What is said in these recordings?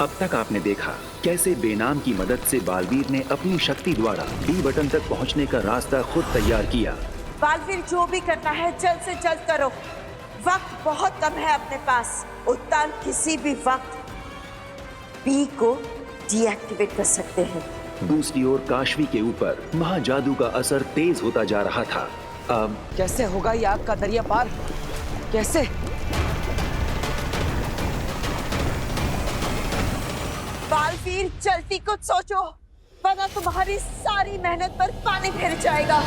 अब तक आपने देखा कैसे बेनाम की मदद से बालवीर ने अपनी शक्ति द्वारा डी बटन तक पहुंचने का रास्ता खुद तैयार किया। बालवीर, जो भी करना है जल्द से जल्द करो, वक्त बहुत कम है अपने पास। उत्तान किसी भी वक्त बी को डीएक्टिवेट कर सकते हैं। दूसरी ओर काशवी के ऊपर महाजादू का असर तेज होता जा रहा था। अब कैसे होगा ये आग का दरिया पार? कैसे? बालवीर, जल्दी कुछ सोचो, वरना तुम्हारी सारी मेहनत पर पानी फिर जाएगा।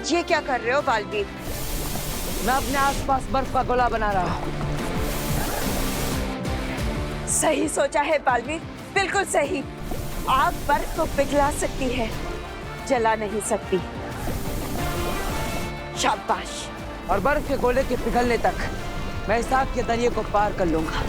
ये क्या कर रहे हो बालवीर? मैं अपने आसपास बर्फ का गोला बना रहा हूँ। सही सोचा है बालवीर, बिल्कुल सही। आग बर्फ को पिघला सकती है, जला नहीं सकती। शाबाश। और बर्फ के गोले के पिघलने तक मैं इस आग के दरिये को पार कर लूंगा।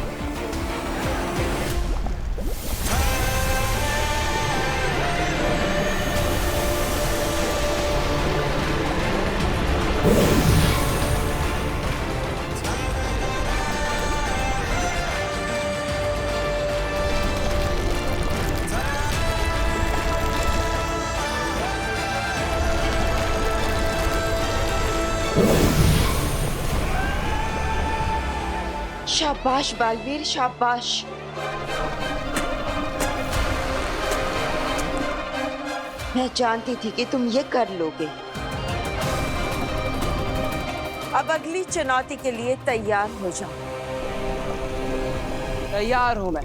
शाबाश बालवीर, शाबाश। मैं जानती थी कि तुम ये कर लोगे। अब अगली चुनौती के लिए तैयार हो जाओ। तैयार हूं मैं।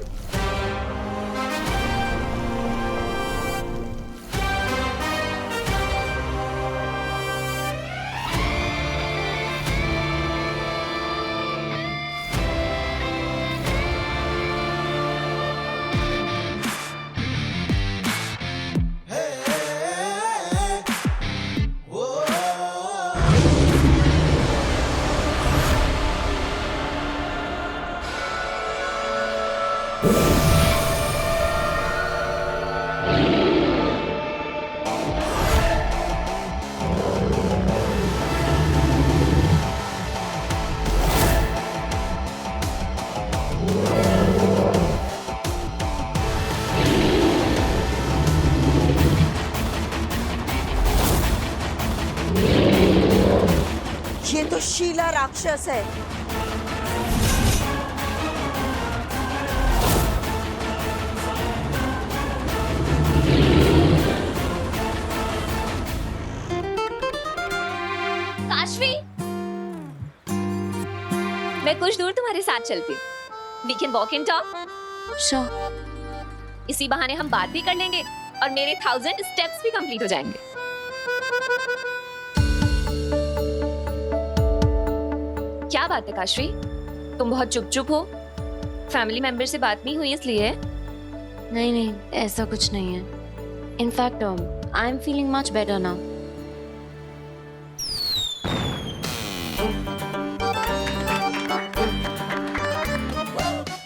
ये तो शीला राक्षस है। काशवी, मैं कुछ दूर तुम्हारे साथ चलती हूँ। We can walk and talk. Sure. इसी बहाने हम बात भी कर लेंगे और मेरे 1000 स्टेप्स भी कंप्लीट हो जाएंगे। क्या बात है काशवी, तुम बहुत चुप चुप हो? फैमिली मेंबर से बात नहीं हुई इसलिए? नहीं नहीं, ऐसा कुछ नहीं है। In fact I am feeling much better now.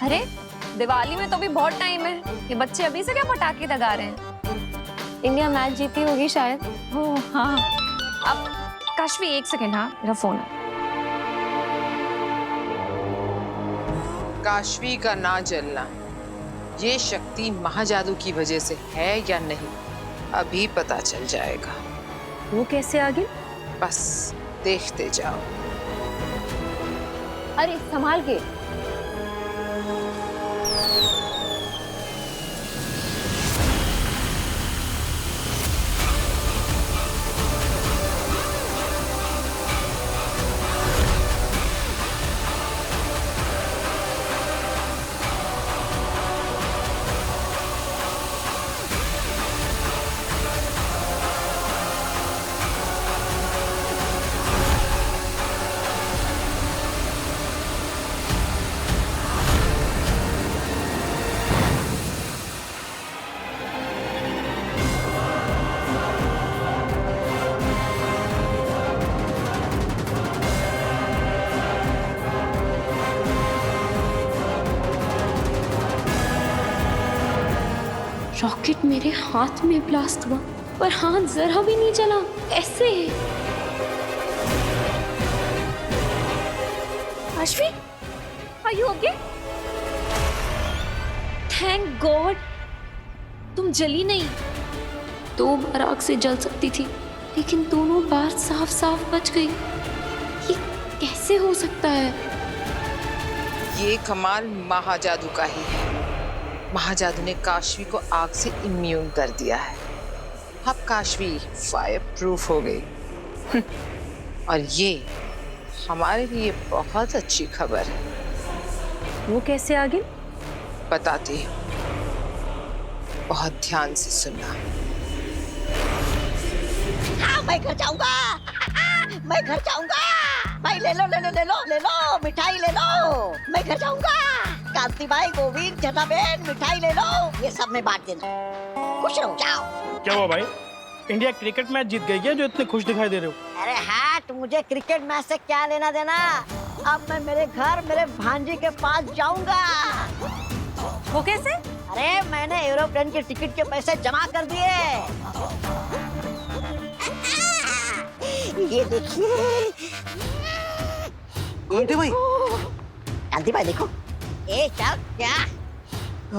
अरे दिवाली में तो भी बहुत टाइम है, ये बच्चे अभी से क्या पटाखे दगा रहे हैं? इंडिया मैच जीती होगी शायद। ओह हाँ। अब काशवी एक सेकेंड, हाँ मेरा फोन है। काशवी का ना जलना, ये शक्ति महाजादू की वजह से है या नहीं, अभी पता चल जाएगा। वो कैसे आ गई? बस देखते जाओ। अरे संभाल के। रॉकेट मेरे हाथ में ब्लास्ट हुआ पर हाथ जरा भी नहीं चला। ऐसे Ashvi, are you okay? Thank God तुम जली नहीं। 2 बार आग से जल सकती थी लेकिन दोनों बार साफ साफ बच गई। ये कैसे हो सकता है? ये कमाल महाजादू का ही है। महाजादू ने काशवी को आग से इम्यून कर दिया है। अब काशवी फायर प्रूफ हो गई। और ये हमारे लिए बहुत अच्छी खबर है। वो कैसे आ गई? बताती हूँ, बहुत ध्यान से सुनना। हाँ, मैं घर जाऊंगा। मैं घर जाऊंगा। भाई ले लो ले लो ले लो ले लो, मिठाई ले लो। मैं घर जाऊंगा। कांति भाई, गोविंद, जनाबेन, मिठाई ले लो। ये सब में बांट देना। खुश रहो, जाओ। क्या हुआ भाई? इंडिया क्रिकेट मैच जीत गई क्या जो इतने खुश दिखाई दे रहे हो? अरे हट, मुझे क्रिकेट मैच से क्या लेना देना। अब मैं मेरे घर मेरे भांजी के पास जाऊंगा। वो कैसे? अरे मैंने एरोप्लेन की टिकट के पैसे जमा कर दिए। ये देखिए। कांति भाई, कांति भाई देखो। ए चल क्या?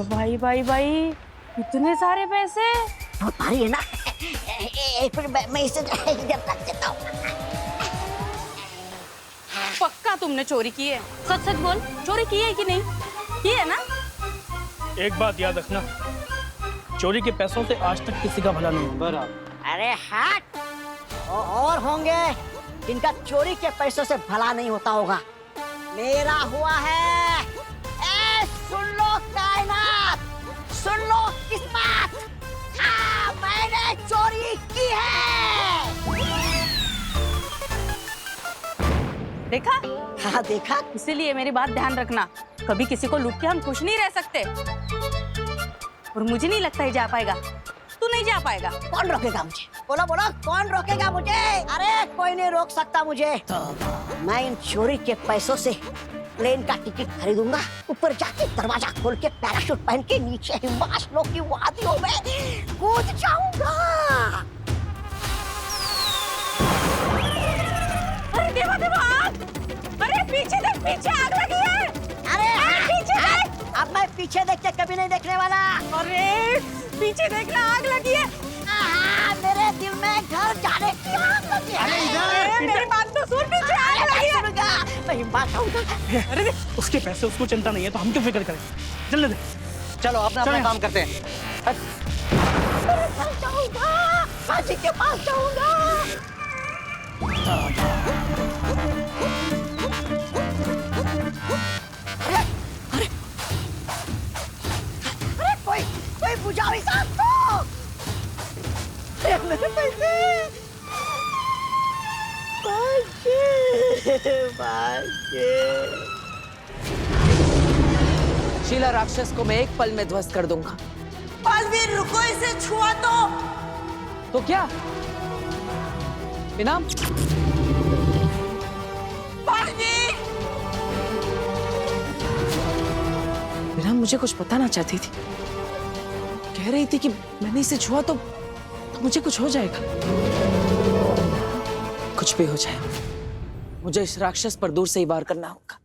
भाई भाई भाई, इतने सारे पैसे। बहुत भारी है ना। एक मिनट, मैं इसे इधर रख देता हूँ। पक्का तुमने चोरी की है? सच सच बोल, चोरी की है कि नहीं? की है ना? एक बात याद रखना, चोरी के पैसों से आज तक किसी का भला नहीं हुआ। अरे हट, और होंगे जिनका चोरी के पैसों से भला नहीं होता होगा। मेरा हुआ है। ए, सुन लो कायनात, सुन लो किस्मत। हाँ, मैंने चोरी की है। देखा? हाँ देखा। इसीलिए मेरी बात ध्यान रखना, कभी किसी को लूट के हम खुश नहीं रह सकते। और मुझे नहीं लगता है जा पाएगा। तू नहीं जा पाएगा। कौन रोकेगा मुझे? बोलो बोलो, कौन रोकेगा मुझे? अरे कोई नहीं रोक सकता मुझे। मैं इन चोरी के पैसों से प्लेन का टिकट खरीदूंगा, ऊपर जाके दरवाजा खोल के पैराशूट पहन के नीचे हिमाचलों की वादियों में कूद जाऊंगा। अरे देवा देवा, आग! अरे पीछे देख, पीछे आग लगी है। अरे पीछे देख। अब मैं पीछे देख के कभी नहीं देखने वाला। अरे पीछे देखना, आग लगी है। मेरे दिल में घर जाने की आग लगी है। अरे मेरी बात तो सुन, पीछे आग लगी है। मैं हिम्मत आऊंगा। अरे उसके पैसे उसको चिंता नहीं है तो हम क्यों फिक्र करें? चलने दे। चलो अपना अपना काम करते हैं। घर जाऊंगा, फांसी के पास जाऊंगा। अरे अरे अरे कोई बुझाओ इस आग को। मेरे पैसे। शीला राक्षस को मैं एक पल में ध्वस्त कर दूंगा। बालवीर रुको, इसे छुआ तो क्या इनाम? इनाम मुझे कुछ बताना चाहती थी। कह रही थी कि मैंने इसे छुआ तो मुझे कुछ हो जाएगा। कुछ भी हो जाए, मुझे इस राक्षस पर दूर से ही वार करना होगा।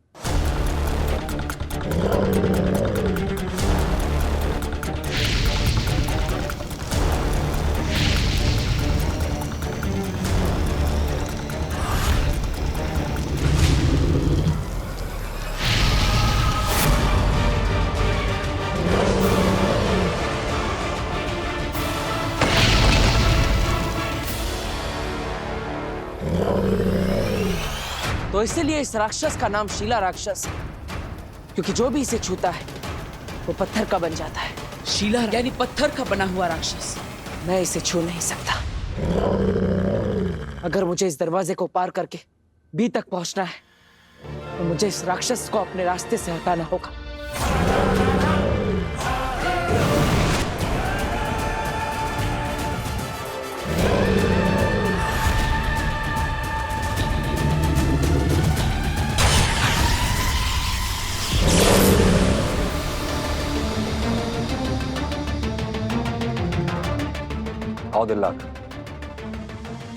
तो इसीलिए इस राक्षस का नाम शीला राक्षस है, क्योंकि जो भी इसे छूता है वो पत्थर का बन जाता है। शीला यानी पत्थर का बना हुआ राक्षस। मैं इसे छू नहीं सकता। अगर मुझे इस दरवाजे को पार करके बी तक पहुंचना है तो मुझे इस राक्षस को अपने रास्ते से हटाना होगा। आओ दिललाक,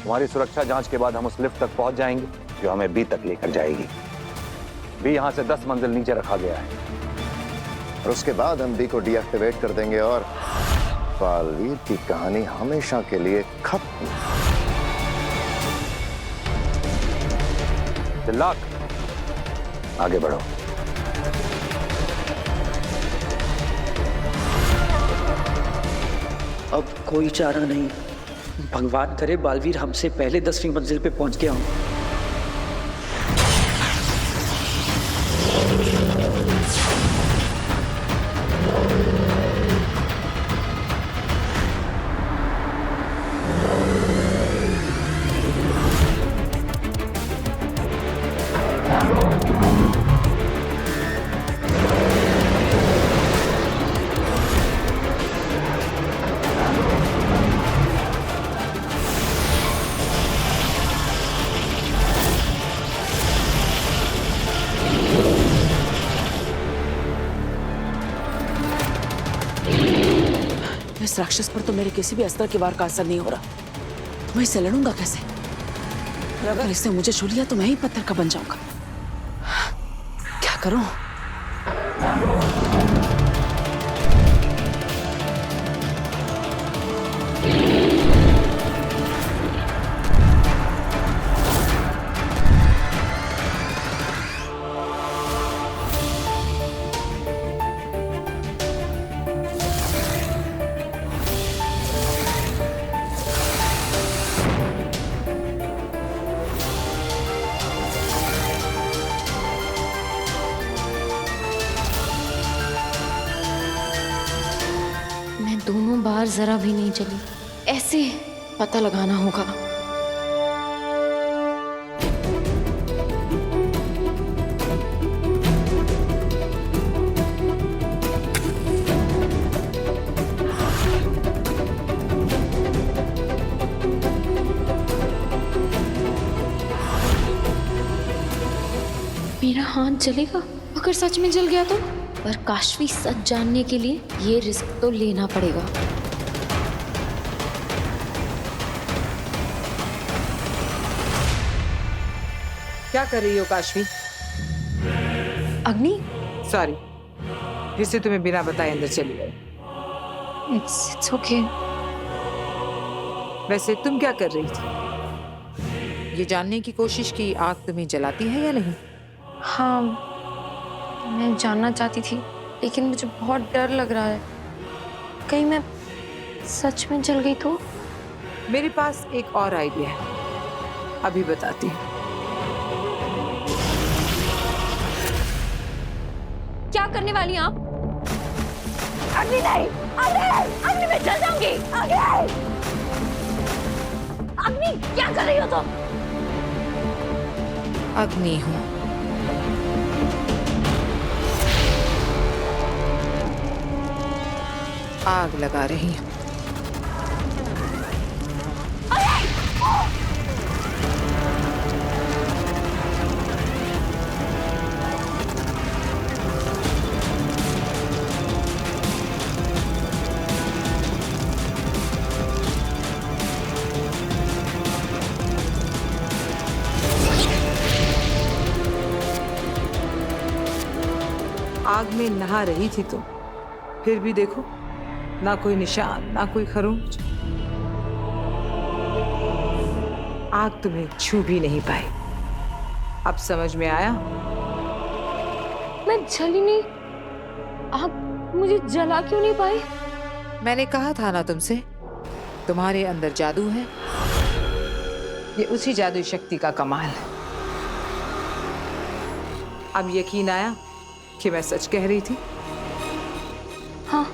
तुम्हारी सुरक्षा जांच के बाद हम उस लिफ्ट तक पहुंच जाएंगे जो हमें बी तक लेकर जाएगी। बी यहां से 10 मंजिल नीचे रखा गया है और उसके बाद हम बी को डीएक्टिवेट कर देंगे और बालवीर की कहानी हमेशा के लिए खत्म। दिललाक, आगे बढ़ो। अब कोई चारा नहीं। भगवान करे बालवीर हमसे पहले 10वीं मंजिल पे पहुंच गया हूं। इस राक्षस पर तो मेरे किसी भी अस्त्र के वार का असर नहीं हो रहा। तो मैं इससे लड़ूंगा कैसे? अगर इसने मुझे छू लिया तो मैं ही पत्थर का बन जाऊंगा। क्या करूं? दोनों बार जरा भी नहीं चली। ऐसे पता लगाना होगा। मेरा हाथ जलेगा अगर सच में जल गया तो। पर काशवी सच जानने के लिए ये रिस्क तो लेना पड़ेगा। क्या कर रही हो काशवी? अग्नि, सॉरी, फिर से तुम्हें बिना बताए अंदर चली गई। It's okay. वैसे तुम क्या कर रही थी? ये जानने की कोशिश की आग तुम्हें जलाती है या नहीं? हाँ, मैं जानना चाहती थी, लेकिन मुझे बहुत डर लग रहा है। कहीं मैं सच में जल गई तो? मेरे पास एक और आइडिया है, अभी बताती हूँ। क्या करने वाली आप? अग्नि नहीं, अग्नि, अग्नि मैं जल जाऊंगी। अग्नि, अग्नि क्या कर रही हो तुम? अग्नि हूँ। आग लगा रही हूँ। आग में नहा रही थी तुम, फिर भी देखो, ना कोई निशान, ना कोई खरोंच। आग तुम्हें छू भी नहीं पाई। अब समझ में आया? मैं जली नहीं। आप मुझे जला क्यों नहीं पाए? मैंने कहा था ना तुमसे, तुम्हारे अंदर जादू है। ये उसी जादुई शक्ति का कमाल है। अब यकीन आया कि मैं सच कह रही थी? हाँ,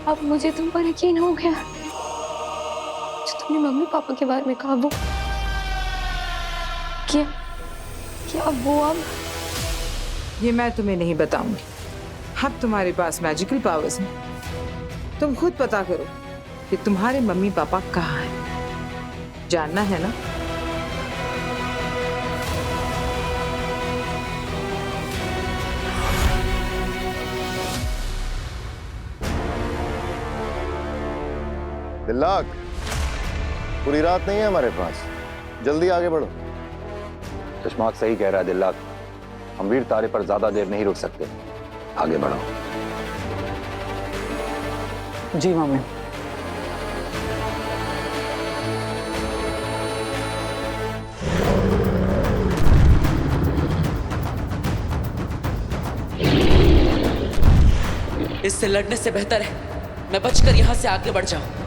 अब मुझे तुम पर यकीन हो गया। जो तुमने मम्मी पापा के बारे में कहा वो क्या वो अब? ये मैं तुम्हें नहीं बताऊंगी। अब तुम्हारे पास मैजिकल पावर्स हैं। तुम खुद पता करो कि तुम्हारे मम्मी पापा कहाँ हैं। जानना है ना? दिल्लाक, पूरी रात नहीं है हमारे पास, जल्दी आगे बढ़ो। चश्माक सही कह रहा है दिल्लाक, हम वीर तारे पर ज्यादा देर नहीं रुक सकते, आगे बढ़ो। जी मामे। इससे लड़ने से बेहतर है मैं बचकर यहां से आगे बढ़ जाऊं।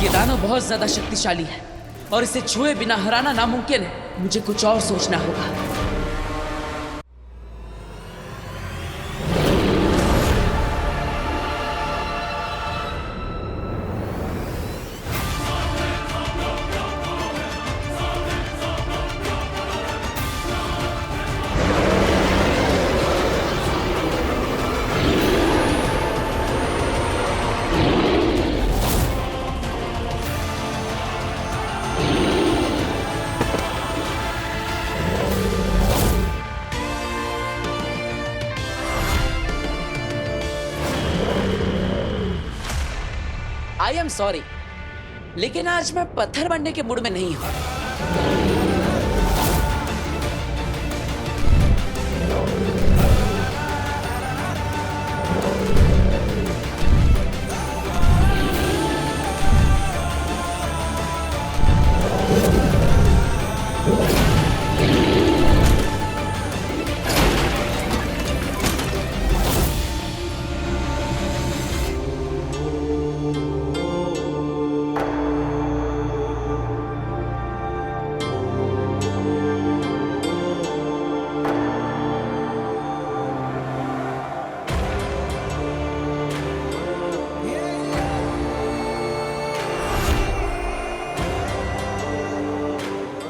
दानव बहुत ज्यादा शक्तिशाली है और इसे छुए बिना हराना नामुमकिन है। मुझे कुछ और सोचना होगा। आई एम सॉरी, लेकिन आज मैं पत्थर बनने के मूड में नहीं हूं।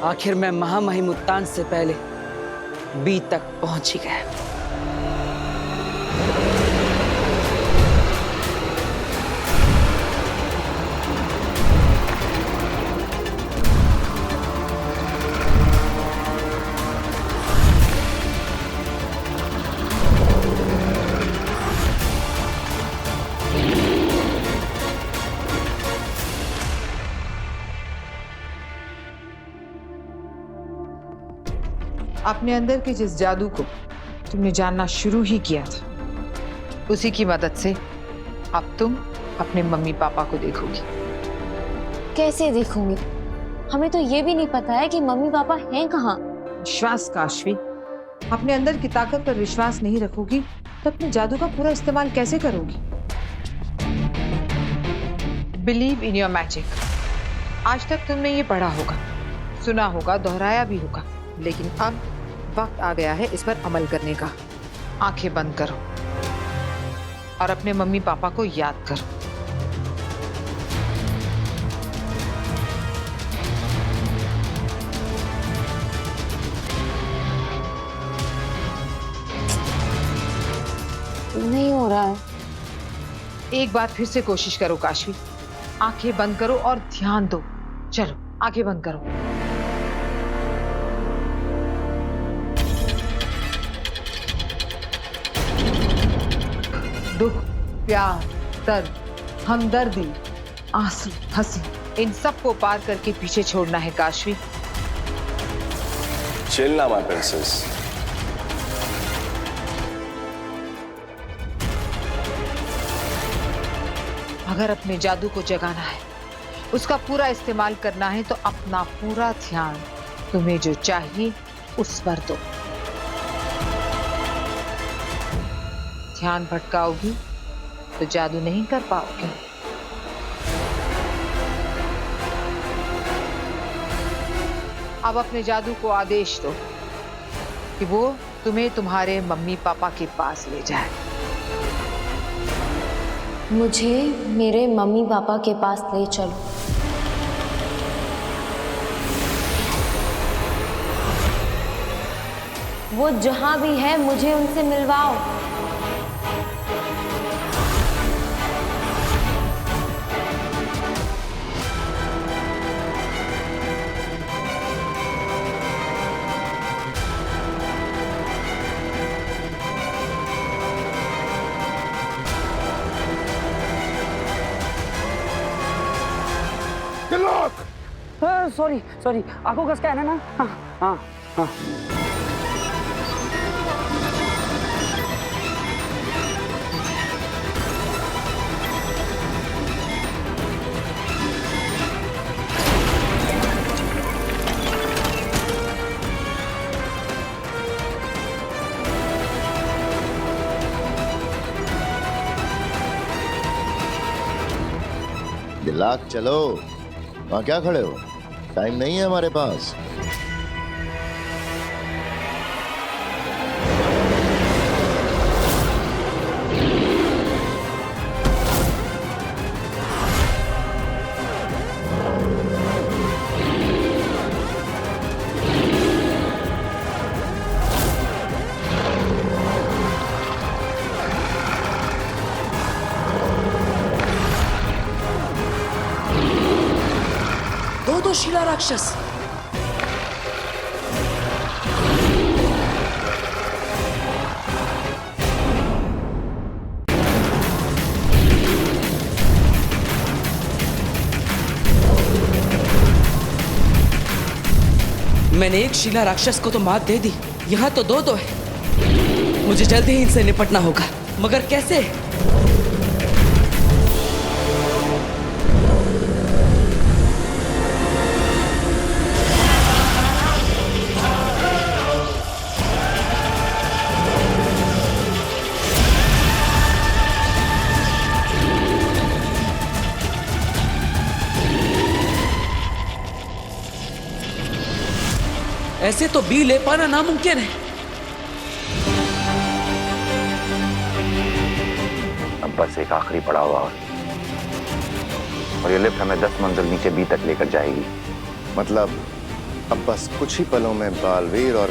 आखिर मैं महामहिम उत्तान से पहले बी तक पहुंच ही गया। अपने अंदर के जिस जादू को तुमने जानना शुरू ही किया था, उसी की मदद से अब तुम अपने मम्मी पापा को देखोगी। कैसे देखूंगी? हमें तो ये भी नहीं पता है कि मम्मी पापा हैं कहाँ। विश्वास काशवी, अपने अंदर की ताकत पर विश्वास नहीं रखोगी तो अपने जादू का पूरा इस्तेमाल कैसे करोगी? Believe in your magic. आज तक तुमने ये पढ़ा होगा, सुना होगा, दोहराया भी होगा, लेकिन अब वक्त आ गया है इस पर अमल करने का। आंखें बंद करो और अपने मम्मी पापा को याद करो। नहीं हो रहा है। एक बार फिर से कोशिश करो काशवी। आंखें बंद करो और ध्यान दो। चलो आंखें बंद करो। दुख, प्यार, दर्द, हमदर्दी, आंसू, हंसी, इन सब को पार करके पीछे छोड़ना है Kashvi. Chill now, my princess. अगर अपने जादू को जगाना है, उसका पूरा इस्तेमाल करना है, तो अपना पूरा ध्यान तुम्हें जो चाहिए उस पर दो। ध्यान भटकाओगी तो जादू नहीं कर पाओगे। अब अपने जादू को आदेश दो कि वो तुम्हें तुम्हारे मम्मी पापा के पास ले जाए। मुझे मेरे मम्मी पापा के पास ले चलो। वो जहां भी है मुझे उनसे मिलवाओ। सॉरी सॉरी, आंखों का स्कैन है ना? हाँ हाँ हाँ। दिलाक चलो, वहां क्या खड़े हो? टाइम नहीं है हमारे पास। दो शीला राक्षस। मैंने एक शीला राक्षस को तो मात दे दी, यहाँ तो दो है। मुझे जल्दी ही इनसे निपटना होगा, मगर कैसे? ऐसे तो बी ले पाना नामुमकिन है। अब बस एक आखिरी पड़ाव और ये लिफ्ट हमें 10 मंजिल नीचे बी तक लेकर जाएगी। मतलब अब बस कुछ ही पलों में बालवीर और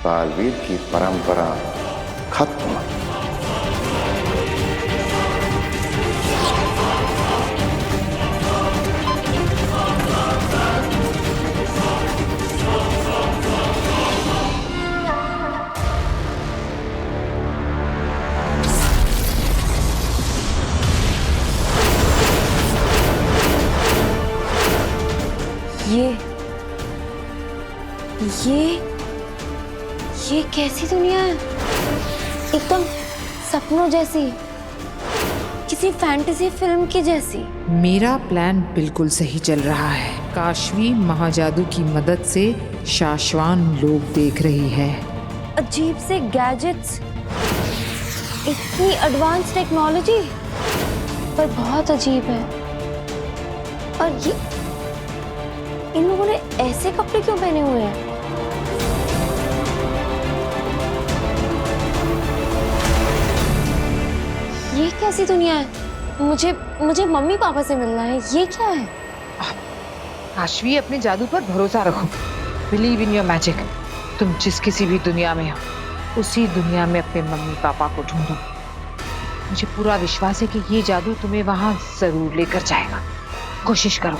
बालवीर की परंपरा खत्म। ये कैसी दुनिया है? एकदम सपनों जैसी, किसी फैंटेसी फिल्म की जैसी। मेरा प्लान बिल्कुल सही चल रहा है। काशवी महाजादू की मदद से शाश्वान लोग देख रही है। अजीब से गैजेट्स, इतनी एडवांस टेक्नोलॉजी, पर बहुत अजीब है। और ये इन लोगों ने ऐसे कपड़े क्यों पहने हुए हैं? ये कैसी दुनिया है? मुझे मम्मी पापा से मिलना है। ये क्या है? काशवी, अपने जादू पर भरोसा रखो। Believe in your magic. तुम जिस किसी भी दुनिया में हो, उसी दुनिया में अपने मम्मी पापा को ढूंढो। मुझे पूरा विश्वास है कि ये जादू तुम्हें वहां जरूर लेकर जाएगा। कोशिश करो।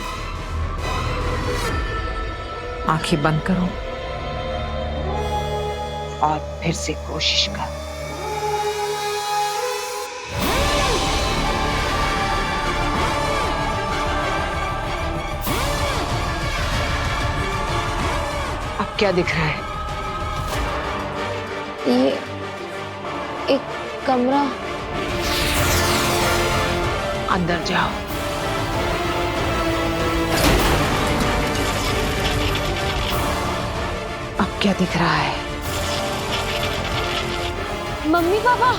आंखें बंद करो और फिर से कोशिश करो। अब क्या दिख रहा है? ये एक कमरा। अंदर जाओ। अब क्या दिख रहा है? Mummy papa.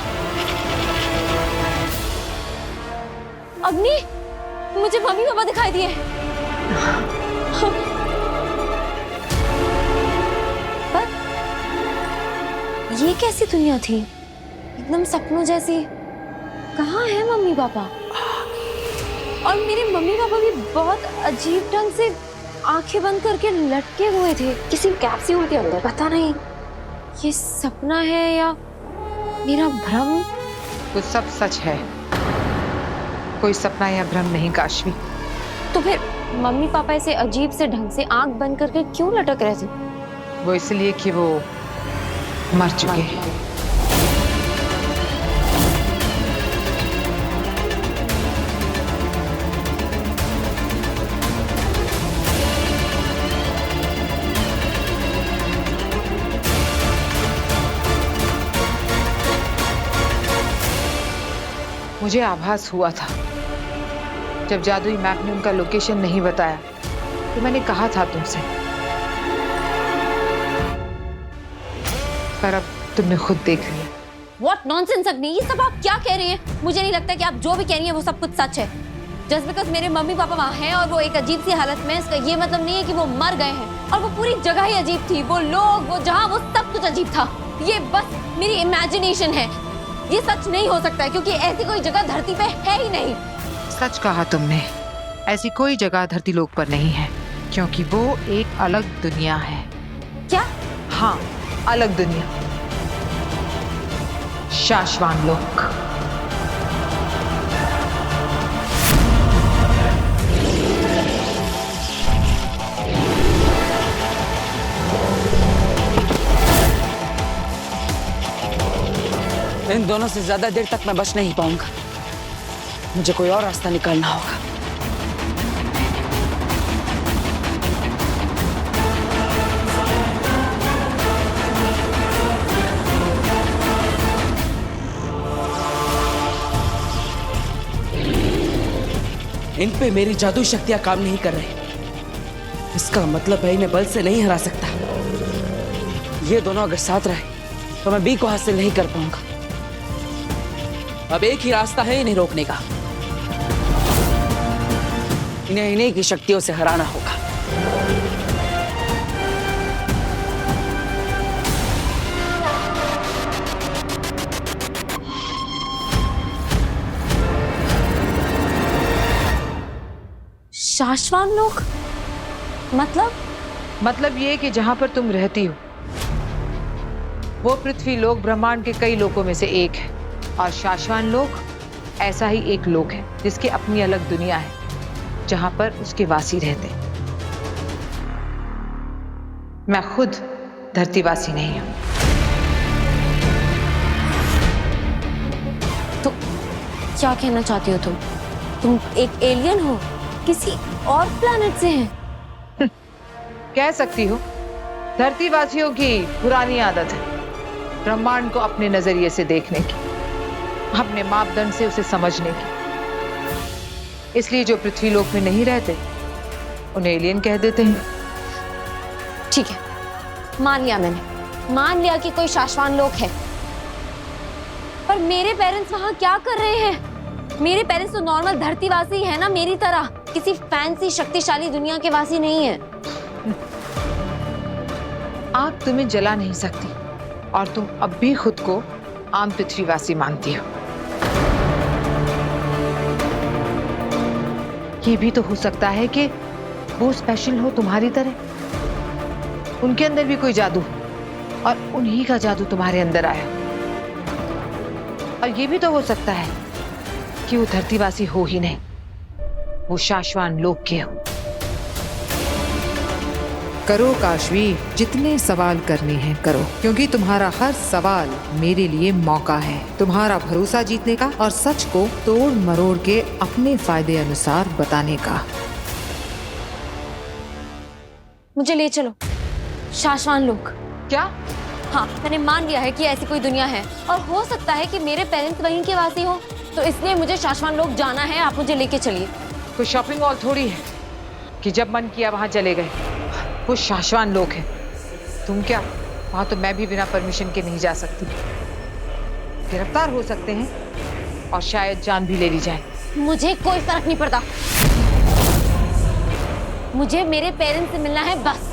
अग्नि, मुझे मम्मी पापा दिखाई दिए। कैसी दुनिया थी, एकदम सपनों जैसी। कहाँ है मम्मी पापा? और मेरे मम्मी पापा भी बहुत अजीब ढंग से आंखें बंद करके लटके हुए थे किसी कैप्सूल के अंदर। पता नहीं ये सपना है या मेरा भ्रम। वो सब सच है, कोई सपना या भ्रम नहीं काशवी। तो फिर मम्मी पापा ऐसे अजीब से ढंग से आंख बंद करके क्यों लटक रहे थे? वो इसलिए कि वो मर चुके हैं। मुझे आभास हुआ था जब जादुई मैप ने उनका लोकेशन नहीं बताया, तो मैंने कहा था तुमसे, पर अब तुमने खुद देख लिया। What nonsense अग्नि, ये सब आप क्या कह रही हैं? मुझे नहीं लगता कि आप जो भी कह रही हैं वो सब कुछ सच है। Just because मेरे मम्मी पापा वहाँ हैं और वो एक अजीब सी हालत में, इसका ये मतलब नहीं है कि वो मर गए हैं। और वो पूरी जगह ही अजीब थी, वो लोग, वो जहाँ, वो सब कुछ अजीब था। ये बस मेरी इमेजिनेशन है, ये सच नहीं हो सकता है, क्योंकि ऐसी कोई जगह धरती पे है ही नहीं। सच कहा तुमने, ऐसी कोई जगह धरती लोक पर नहीं है, क्योंकि वो एक अलग दुनिया है। क्या? हाँ, अलग दुनिया, शाश्वान लोक। इन दोनों से ज्यादा देर तक मैं बच नहीं पाऊंगा, मुझे कोई और रास्ता निकालना होगा। इन पे मेरी जादू शक्तियां काम नहीं कर रही, इसका मतलब है इन्हें बल से नहीं हरा सकता। ये दोनों अगर साथ रहे तो मैं बी को हासिल नहीं कर पाऊंगा। अब एक ही रास्ता है इन्हें रोकने का, इन्हें इन्हीं की शक्तियों से हराना होगा। शाश्वान लोक मतलब ये कि जहां पर तुम रहती हो वो पृथ्वी लोक ब्रह्मांड के कई लोकों में से एक है, और शाश्वान लोक ऐसा ही एक लोक है जिसकी अपनी अलग दुनिया है, जहां पर उसके वासी रहते। मैं खुद धरतीवासी नहीं हूं। तो क्या कहना चाहती हो तुम एक एलियन हो, किसी और प्लैनेट से हैं? कह सकती हो, धरतीवासियों की पुरानी आदत है ब्रह्मांड को अपने नजरिए से देखने की, अपने मापदंड से उसे समझने की। इसलिए जो पृथ्वी लोक में नहीं रहते उन्हें एलियन कह देते हैं। ठीक है, मान लिया मैंने, मान लिया कि कोई शाश्वान लोक है, पर मेरे पेरेंट्स वहां क्या कर रहे हैं? मेरे पेरेंट्स तो नॉर्मल धरतीवासी है ना, मेरी तरह, किसी फैंसी शक्तिशाली दुनिया के वासी नहीं है। आग तुम्हें जला नहीं सकती और तुम अब भी खुद को आम पृथ्वीवासी मानती हो। ये भी तो हो सकता है कि वो स्पेशल हो तुम्हारी तरह, उनके अंदर भी कोई जादू और उन्हीं का जादू तुम्हारे अंदर आया। और ये भी तो हो सकता है कि वो धरतीवासी हो ही नहीं, वो शाश्वान लोक के हो। करो काशवी, जितने सवाल करने हैं करो, क्योंकि तुम्हारा हर सवाल मेरे लिए मौका है तुम्हारा भरोसा जीतने का और सच को तोड़ मरोड़ के अपने फायदे अनुसार बताने का। मुझे ले चलो शाश्वान लोक। क्या? हाँ, मैंने मान लिया है कि ऐसी कोई दुनिया है और हो सकता है कि मेरे पेरेंट्स वहीं के वासी हो, तो इसलिए मुझे शाश्वान लोक जाना है। आप मुझे लेके चलिए। कोई शॉपिंग मॉल थोड़ी है कि जब मन किया वहां चले गए, वो शाश्वान लोक है। तुम क्या, वहां तो मैं भी बिना परमिशन के नहीं जा सकती। गिरफ्तार हो सकते हैं और शायद जान भी ले ली जाए। मुझे कोई फर्क नहीं पड़ता, मुझे मेरे पेरेंट्स से मिलना है बस।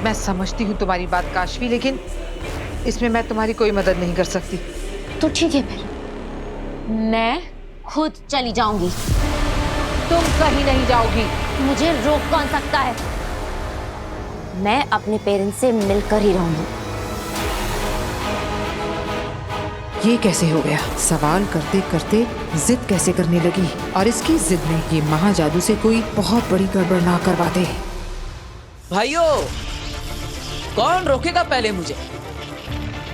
मैं समझती हूँ तुम्हारी बात काशवी, लेकिन इसमें मैं तुम्हारी कोई मदद नहीं कर सकती। तो ठीक है फिर, मैं खुद चली जाऊंगी। तुम कहीं नहीं जाओगी। मुझे रोक कौन सकता है? मैं अपने पेरेंट्स से मिलकर ही रहूंगी। ये कैसे हो गया? सवाल करते करते जिद कैसे करने लगी, और इसकी जिद में ये महाजादू से कोई बहुत बड़ी गड़बड़ ना करवा दे। भाइयों, कौन रोकेगा पहले मुझे?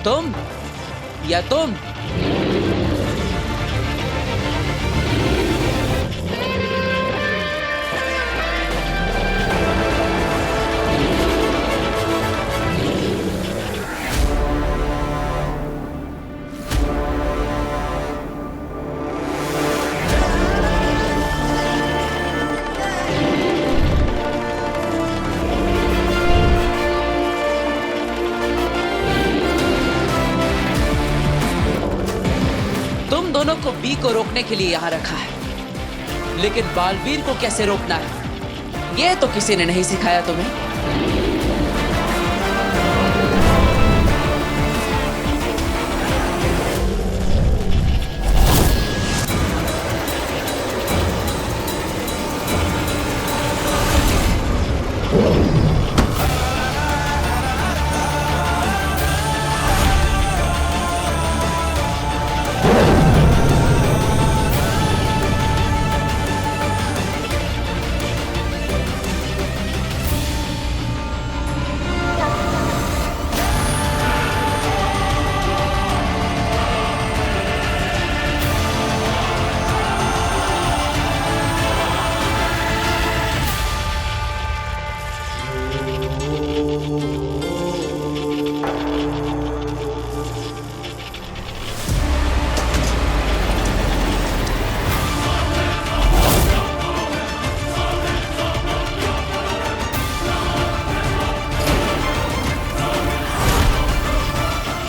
तुम या तुम? तुम दोनों को बी को रोकने के लिए यहाँ रखा है, लेकिन बालवीर को कैसे रोकना है ये तो किसी ने नहीं सिखाया तुम्हें।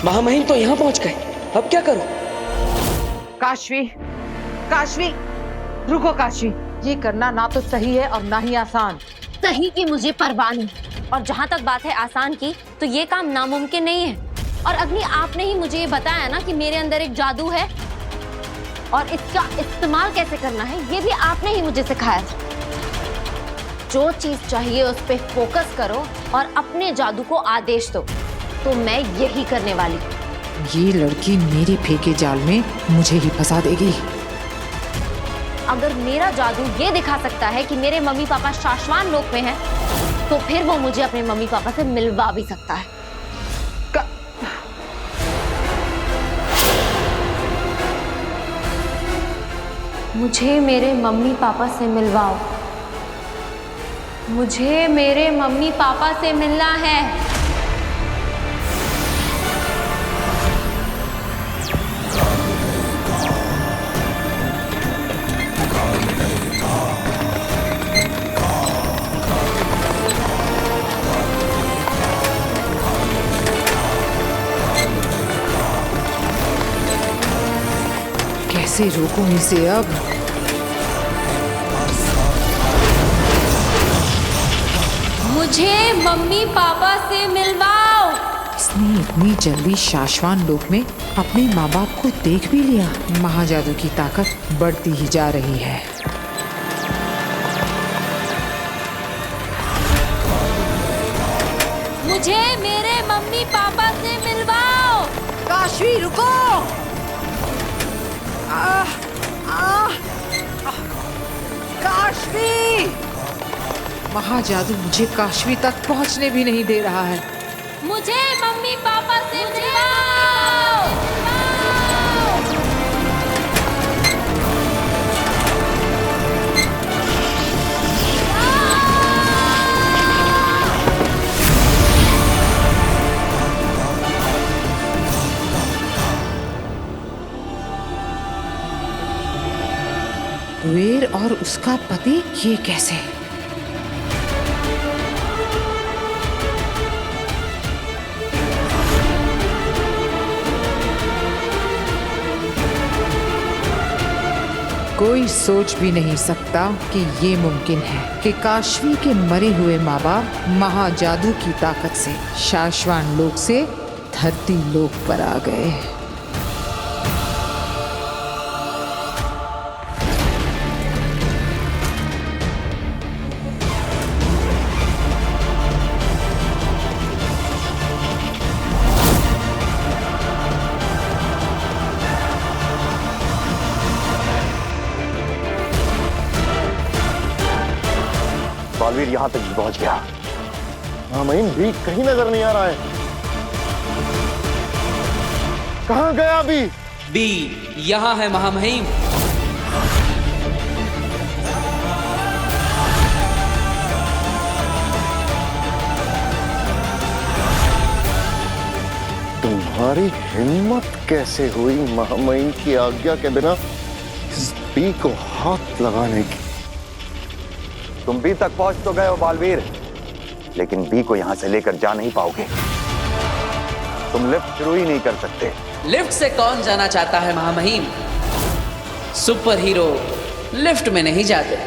महामहिम तो यहाँ पहुंच गए, अब क्या करूं? काशवी, काशवी, रुको काशवी। ये करना ना तो सही है और ना ही आसान। सही की मुझे परवाह नहीं, और जहाँ तक बात है आसान की, तो ये काम नामुमकिन नहीं है। और अग्नि, आपने ही मुझे ये बताया ना कि मेरे अंदर एक जादू है, और इसका इस्तेमाल कैसे करना है ये भी आपने ही मुझे सिखाया। जो चीज चाहिए उस पे फोकस करो और अपने जादू को आदेश दो, तो मैं यही करने वाली। ये लड़की मेरे फेंके जाल में मुझे ही फंसा देगी। अगर मेरा जादू ये दिखा सकता है कि मेरे मम्मी पापा शाश्वान लोक में हैं, तो फिर वो मुझे अपने मम्मी पापा से मिलवा भी सकता है। मुझे मेरे मम्मी पापा से मिलवाओ। मुझे मेरे मम्मी पापा से मिलना है। कैसे रोकूं इसे अब? मुझे मम्मी पापा से मिलवाओ। इसने इतनी जल्दी शाश्वान लोक में अपने माँ बाप को देख भी लिया। महाजादू की ताकत बढ़ती ही जा रही है। मुझे मेरे मम्मी पापा से मिलवाओ। काशवी, रुको। काशवी! महाजादू मुझे काशवी तक पहुंचने भी नहीं दे रहा है। मुझे मम्मी पापा से मिलवाओ। कुबेर और उसका पति, ये कैसे? कोई सोच भी नहीं सकता कि ये मुमकिन है कि काशवी के मरे हुए माँ बाप महाजादू की ताकत से शाश्वान लोक से धरती लोक पर आ गए। बालवीर यहां तक भी पहुंच गया। महामहिम भी कहीं नजर नहीं आ रहा है। कहां गया भी? बी यहाँ है महामहिम। तुम्हारी हिम्मत कैसे हुई महामहिम की आज्ञा के बिना इस बी को हाथ लगाने की? तुम बी तक पहुंच तो गए हो बालवीर, लेकिन बी को यहां से लेकर जा नहीं पाओगे। तुम लिफ्ट शुरू ही नहीं कर सकते। लिफ्ट से कौन जाना चाहता है महामहिम? सुपर हीरो लिफ्ट में नहीं जाते।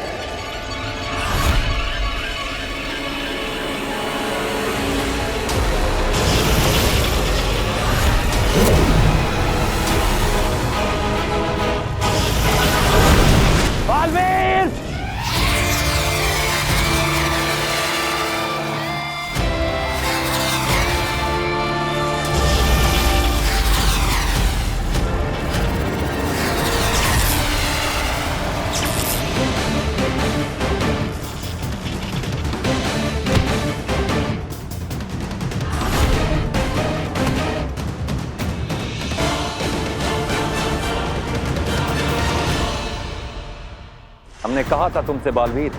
बालवीर! हमने कहा था तुमसे बालवीर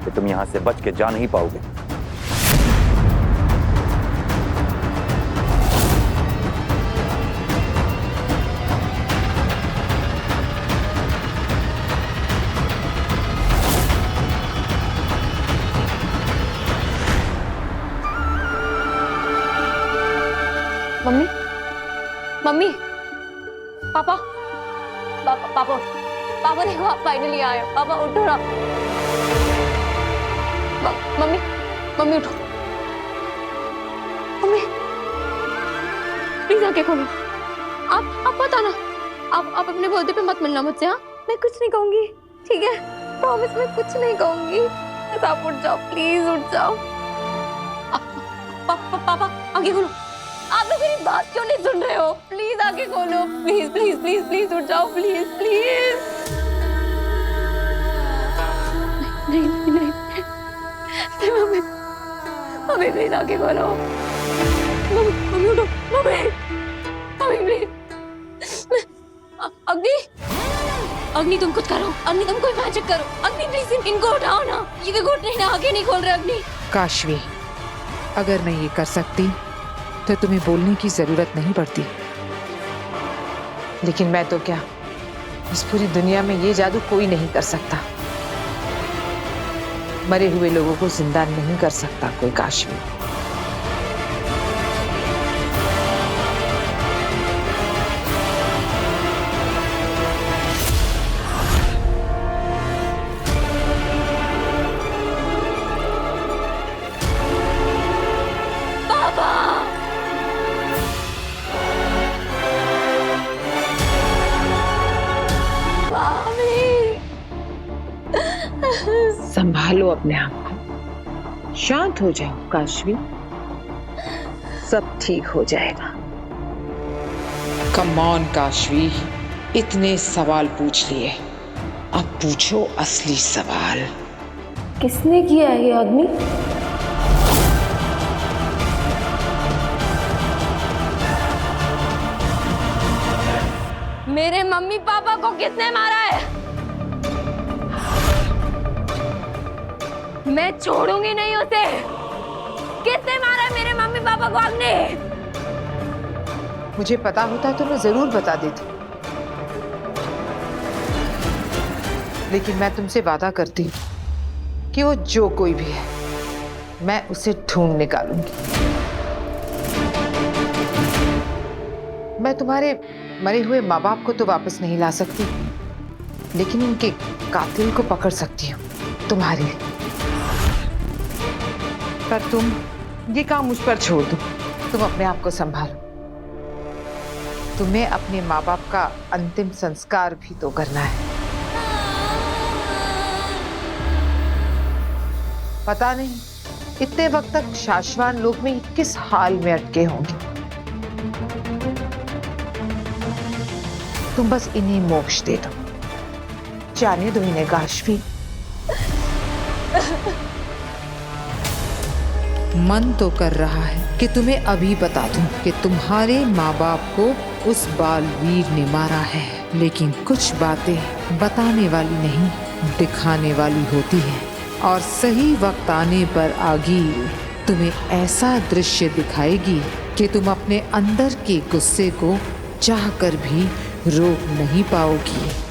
कि तुम यहां से बच के जा नहीं पाओगे। मम्मी, मम्मी, पापा, पापा, पापा, पापा देखो आप फाइनली आए हो। पापा उठो ना। मम्मी, मम्मी उठो। मम्मी, प्लीज आंखें खोलो। आप पता ना, आप अपने बर्थडे पे मत मिलना मुझसे। हाँ, मैं कुछ नहीं कहूंगी, ठीक है? प्रॉमिस, मैं कुछ नहीं कहूंगी। बस आप उठ जाओ, प्लीज उठ जाओ। पापा आंखें खोलो। आप लोग मेरी बात क्यों नहीं सुन रहे हो? प्लीज आंखें खोलो, प्लीज प्लीज प्लीज प्लीज उठ जाओ, प्लीज प्लीज। नहीं नहीं नहीं, नहीं मम्मी, मम्मी प्लीज आंखें खोलो। मम्मी, मम्मी उठो, मम्मी, मम्मी प्लीज। अग्नि, अग्नि तुम कुछ करो। अग्नि तुम कोई मैजिक करो। अग्नि प्लीज इनको उठाओ ना। ये देखो उठ नहीं रहा, आंखें नहीं खोल रहे। अग्नि। काशवी, अगर मैं ये कर सकती तो तुम्हें बोलने की जरूरत नहीं पड़ती, लेकिन मैं तो क्या, इस पूरी दुनिया में ये जादू कोई नहीं कर सकता। मरे हुए लोगों को जिंदा नहीं कर सकता कोई काशवी। संभालो अपने आप को, शांत हो जाओ काशवी, सब ठीक हो जाएगा। कम ऑन काशवी, इतने सवाल पूछ लिए, अब पूछो असली सवाल। किसने किया है ये अग्नि? मेरे मम्मी पापा को किसने मारा है? मैं छोड़ूंगी नहीं उसे। किसने मारा मेरे मम्मी पापा को? अग्नि। मुझे पता होता तो मैं जरूर बता देती, लेकिन मैं तुमसे वादा करती हूँ कि वो जो कोई भी है, मैं उसे ढूंढ निकालूंगी। मैं तुम्हारे मरे हुए माँ बाप को तो वापस नहीं ला सकती, लेकिन उनके कातिल को पकड़ सकती हूँ तुम्हारे लिए। पर तुम ये काम मुझ पर छोड़ दो, तुम अपने आप को संभालो। तुम्हें अपने माँ बाप का अंतिम संस्कार भी तो करना है। पता नहीं इतने वक्त तक शाश्वान लोक में किस हाल में अटके होंगे। तुम बस इन्हें मोक्ष दे दो, जाने दो इन्हें काशवी। मन तो कर रहा है कि तुम्हें अभी बता दूं कि तुम्हारे माँ बाप को उस बालवीर ने मारा है, लेकिन कुछ बातें बताने वाली नहीं, दिखाने वाली होती है। और सही वक्त आने पर आगी तुम्हें ऐसा दृश्य दिखाएगी कि तुम अपने अंदर के गुस्से को चाहकर भी रोक नहीं पाओगी।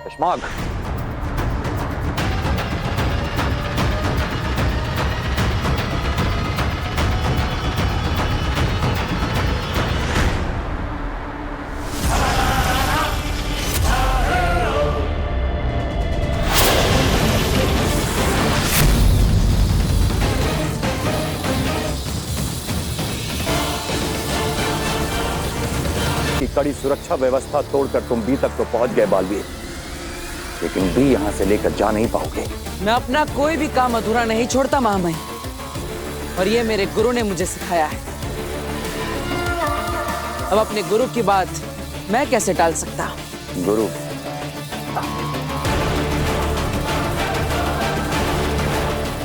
कश्माग, की कड़ी सुरक्षा व्यवस्था तोड़कर तुम बी तक तो पहुंच गए बालवीर, लेकिन बी यहां से लेकर जा नहीं पाओगे। मैं अपना कोई भी काम अधूरा नहीं छोड़ता महामहिम, और ये मेरे गुरु ने मुझे सिखाया है। अब अपने गुरु की बात मैं कैसे टाल सकता? गुरु,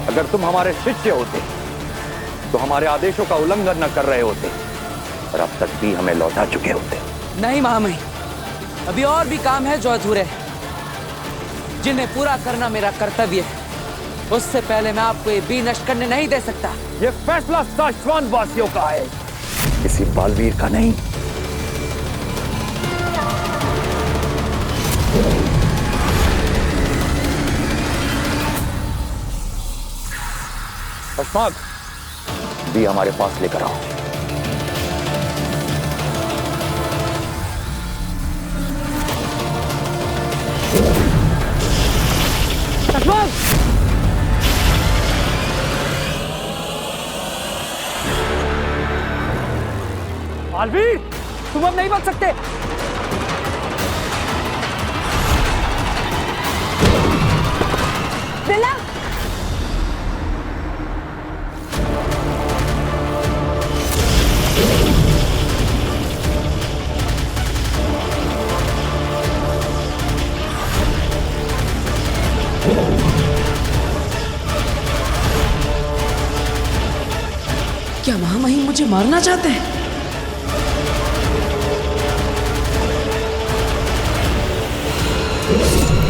अगर तुम हमारे शिष्य होते तो हमारे आदेशों का उल्लंघन न कर रहे होते, और अब तक भी हमें लौटा चुके होते। नहीं महामहिम, अभी और भी काम है जो अधूरे हैं, जिन्हें पूरा करना मेरा कर्तव्य है। उससे पहले मैं आपको ये बी नष्ट करने नहीं दे सकता। ये फैसला शाश्वान वासियों का है, किसी बालवीर का नहीं। कश्माग, बी हमारे पास लेकर आओ। बालवीर, तुम अब नहीं बच सकते। बिल्ला, क्या महामहिम मुझे मारना चाहते हैं? बिल्ला